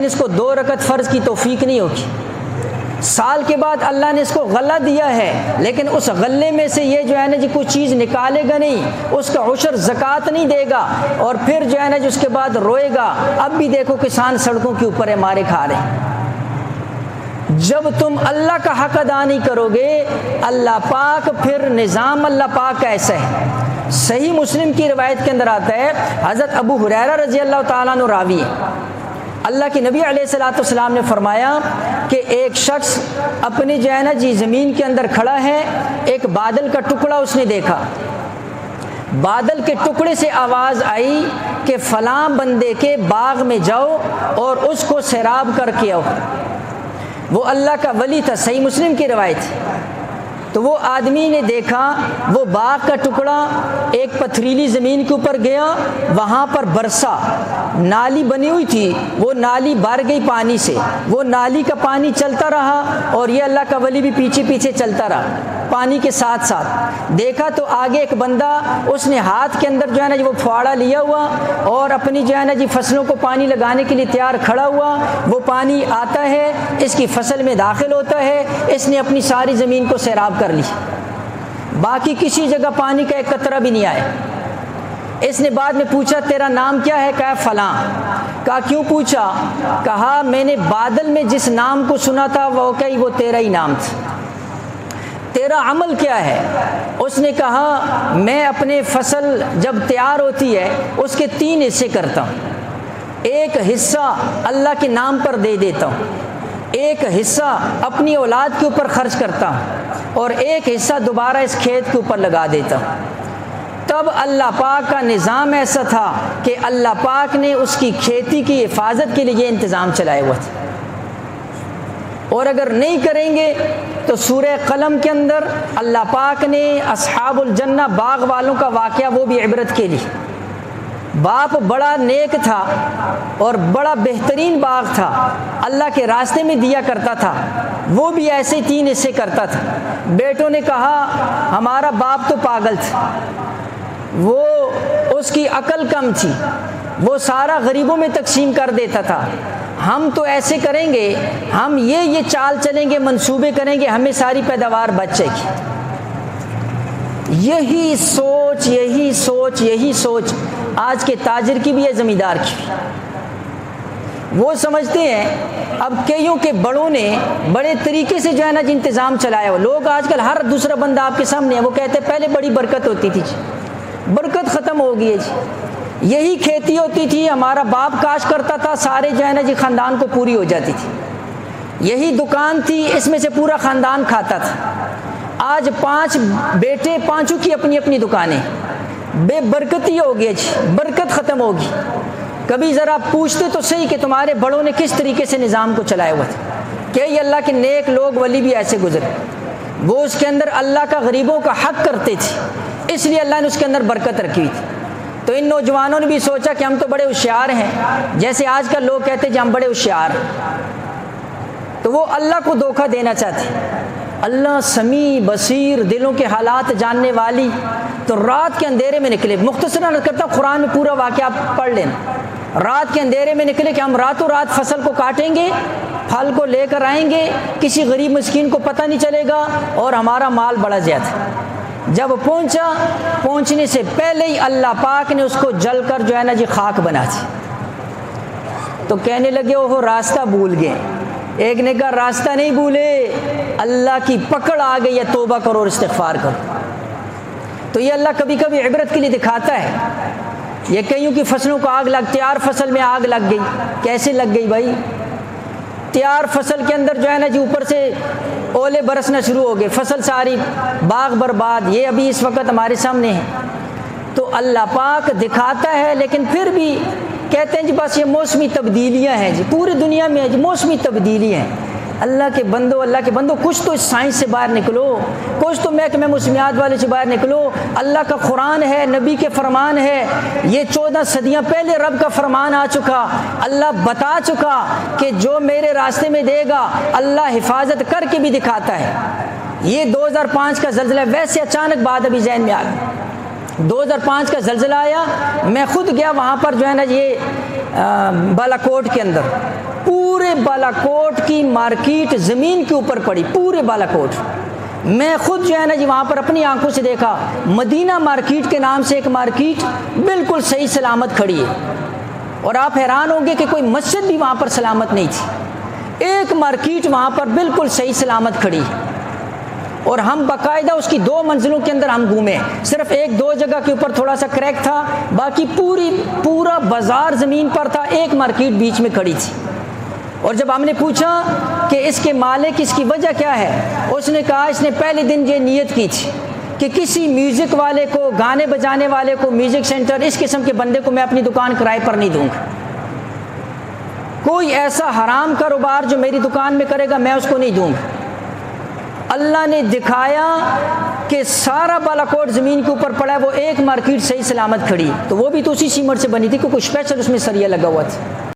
اس کو 2 رکعت فرض کی توفیق نہیں ہوگی۔ سال کے بعد اللہ نے اس کو غلہ دیا ہے، لیکن اس غلے میں سے یہ جو ہے نا جی کوئی چیز نکالے گا نہیں، اس کا عشر زکوٰۃ نہیں دے گا، اور پھر جو ہے نا جی اس کے بعد روئے گا۔ اب بھی دیکھو کسان سڑکوں کے اوپر ہے، مارے کھا رہے ہیں۔ جب تم اللہ کا حق ادا نہیں کرو گے، اللہ پاک پھر نظام اللہ پاک کا ایسا ہے۔ صحیح مسلم کی روایت کے اندر آتا ہے، حضرت ابو ہریرہ رضی اللہ تعالیٰ عنہ راوی ہے، اللہ کے نبی علیہ الصلوۃ والسلام نے فرمایا کہ ایک شخص اپنی جو ہے نا جی زمین کے اندر کھڑا ہے، ایک بادل کا ٹکڑا اس نے دیکھا، بادل کے ٹکڑے سے آواز آئی کہ فلاں بندے کے باغ میں جاؤ اور اس کو سیراب کر کے آؤ۔ وہ اللہ کا ولی تھا، صحیح مسلم کی روایت۔ تو وہ آدمی نے دیکھا وہ باغ کا ٹکڑا ایک پتھریلی زمین کے اوپر گیا، وہاں پر برسا، نالی بنی ہوئی تھی، وہ نالی بھر گئی پانی سے، وہ نالی کا پانی چلتا رہا اور یہ اللہ کا ولی بھی پیچھے پیچھے چلتا رہا پانی کے ساتھ ساتھ۔ دیکھا تو آگے ایک بندہ، اس نے ہاتھ کے اندر جو ہے نا جی وہ پھواڑا لیا ہوا اور اپنی جو ہے نا جی فصلوں کو پانی لگانے کے لیے تیار کھڑا ہوا، وہ پانی آتا ہے، اس کی فصل میں داخل ہوتا ہے، اس نے اپنی ساری زمین کو سیراب کر لی، باقی کسی جگہ پانی کا ایک قطرہ بھی نہیں آیا۔ اس نے بعد میں پوچھا تیرا نام کیا ہے؟ کہا فلاں۔ کہا کیوں پوچھا؟ کہا میں نے بادل میں جس نام کو سنا تھا وہ تیرا ہی نام تھا، تیرا عمل کیا ہے؟ اس نے کہا میں اپنے فصل جب تیار ہوتی ہے اس کے 3 حصے کرتا ہوں، ایک حصہ اللہ کے نام پر دے دیتا ہوں، ایک حصہ اپنی اولاد کے اوپر خرچ کرتا ہوں، اور ایک حصہ دوبارہ اس کھیت کے اوپر لگا دیتا ہوں۔ تب اللہ پاک کا نظام ایسا تھا کہ اللہ پاک نے اس کی کھیتی کی حفاظت کے لیے یہ انتظام چلایا ہوا تھا، اور اگر نہیں کریں گے تو سورہ قلم کے اندر اللہ پاک نے اصحاب الجنہ باغ والوں کا واقعہ وہ بھی عبرت کے لیے۔ باپ بڑا نیک تھا اور بڑا بہترین باغ تھا، اللہ کے راستے میں دیا کرتا تھا، وہ بھی ایسے 3 حصے کرتا تھا۔ بیٹوں نے کہا ہمارا باپ تو پاگل تھا، وہ اس کی عقل کم تھی، وہ سارا غریبوں میں تقسیم کر دیتا تھا، ہم تو ایسے کریں گے، ہم یہ چال چلیں گے، منصوبے کریں گے، ہمیں ساری پیداوار بچ جائے گی۔ یہی سوچ آج کے تاجر کی بھی ہے، زمیندار کی بھی۔ وہ سمجھتے ہیں اب کئیوں کے بڑوں نے بڑے طریقے سے جو ہے نا جی انتظام چلایا ہو۔ لوگ آج کل ہر دوسرا بندہ آپ کے سامنے ہے، وہ کہتے ہیں پہلے بڑی برکت ہوتی تھی جی، برکت ختم ہو گئی ہے جی، یہی کھیتی ہوتی تھی، ہمارا باپ کاش کرتا تھا، سارے جو ہے نا جی خاندان کو پوری ہو جاتی تھی، یہی دکان تھی، اس میں سے پورا خاندان کھاتا تھا۔ آج 5 بیٹے، 5 کی اپنی اپنی دکانیں، بے برکتی ہو گئی جی، برکت ختم ہوگی۔ کبھی ذرا پوچھتے تو صحیح کہ تمہارے بڑوں نے کس طریقے سے نظام کو چلایا ہوا تھا، کہ یہ اللہ کے نیک لوگ ولی بھی ایسے گزرے، وہ اس کے اندر اللہ کا غریبوں کا حق کرتے تھے، اس لیے اللہ نے اس کے اندر برکت رکھی ہوئی تھی۔ تو ان نوجوانوں نے بھی سوچا کہ ہم تو بڑے ہوشیار ہیں، جیسے آج کل لوگ کہتے ہیں کہ ہم بڑے ہوشیار ہیں، تو وہ اللہ کو دھوکہ دینا چاہتے ہیں۔ اللہ سمیع بصیر، دلوں کے حالات جاننے والی، تو رات کے اندھیرے میں نکلے، مختصر نہ کرتا ہوں، قرآن میں پورا واقعہ آپ پڑھ لینا۔ رات کے اندھیرے میں نکلے کہ ہم راتوں رات فصل کو کاٹیں گے، پھل کو لے کر آئیں گے، کسی غریب مسکین کو پتہ نہیں چلے گا، اور ہمارا مال بڑا زیادہ۔ جب پہنچا، پہنچنے سے پہلے ہی اللہ پاک نے اس کو جل کر جو ہے نا جی خاک بنا دی۔ تو کہنے لگے وہ راستہ بھول گئے۔ ایک نے کہا راستہ نہیں بھولے، اللہ کی پکڑ آ گئی ہے، توبہ کرو اور استغفار کرو۔ تو یہ اللہ کبھی کبھی عبرت کے لیے دکھاتا ہے۔ یہ کئیوں کی فصلوں کو آگ لگ، تیار فصل میں آگ لگ گئی، کیسے لگ گئی بھائی؟ تیار فصل کے اندر جو ہے نا جی اوپر سے اولے برسنا شروع ہو گئے، فصل ساری باغ برباد، یہ ابھی اس وقت ہمارے سامنے ہے۔ تو اللہ پاک دکھاتا ہے، لیکن پھر بھی کہتے ہیں جی بس یہ موسمی تبدیلیاں ہیں جی، پوری دنیا میں جی موسمی تبدیلیاں ہیں۔ اللہ کے بندو کچھ تو اس سائنس سے باہر نکلو، کچھ تو محکمہ موسمیات والے سے باہر نکلو۔ اللہ کا قرآن ہے، نبی کے فرمان ہے، یہ 14 صدیاں پہلے رب کا فرمان آ چکا، اللہ بتا چکا کہ جو میرے راستے میں دے گا اللہ حفاظت کر کے بھی دکھاتا ہے۔ یہ 2005 کا زلزلہ، ویسے اچانک بات ابھی ذہن میں آ گئی، 2005 کا زلزلہ آیا، میں خود گیا وہاں پر جو ہے نا یہ بالا کوٹ کے اندر، پورے بالاکوٹ کی مارکیٹ زمین کے اوپر پڑی، پورے بالاکوٹ۔ میں خود جو ہے نا جی وہاں پر اپنی آنکھوں سے دیکھا، مدینہ مارکیٹ کے نام سے ایک مارکیٹ بالکل صحیح سلامت کھڑی ہے، اور آپ حیران ہوں گے کہ کوئی مسجد بھی وہاں پر سلامت نہیں تھی، ایک مارکیٹ وہاں پر بالکل صحیح سلامت کھڑی، اور ہم باقاعدہ اس کی 2 منزلوں کے اندر ہم گھومے، صرف 1-2 جگہ کے اوپر تھوڑا سا کریک تھا، باقی پورا بازار زمین پر تھا، ایک مارکیٹ بیچ میں کھڑی تھی۔ اور جب ہم نے پوچھا کہ اس کے مالک اس کی وجہ کیا ہے، اس نے کہا اس نے پہلے دن یہ نیت کی تھی کہ کسی میوزک والے کو، گانے بجانے والے کو، میوزک سینٹر، اس قسم کے بندے کو میں اپنی دکان کرائے پر نہیں دوں گا، کوئی ایسا حرام کاروبار جو میری دکان میں کرے گا میں اس کو نہیں دوں گا۔ اللہ نے دکھایا کہ سارا بالاکوٹ زمین کے اوپر پڑا ہے، وہ ایک مارکیٹ صحیح سلامت کھڑی، تو وہ بھی تو اسی سیمنٹ سے بنی تھی، کوئی اسپیشل اس میں سریا لگا ہوا تھا۔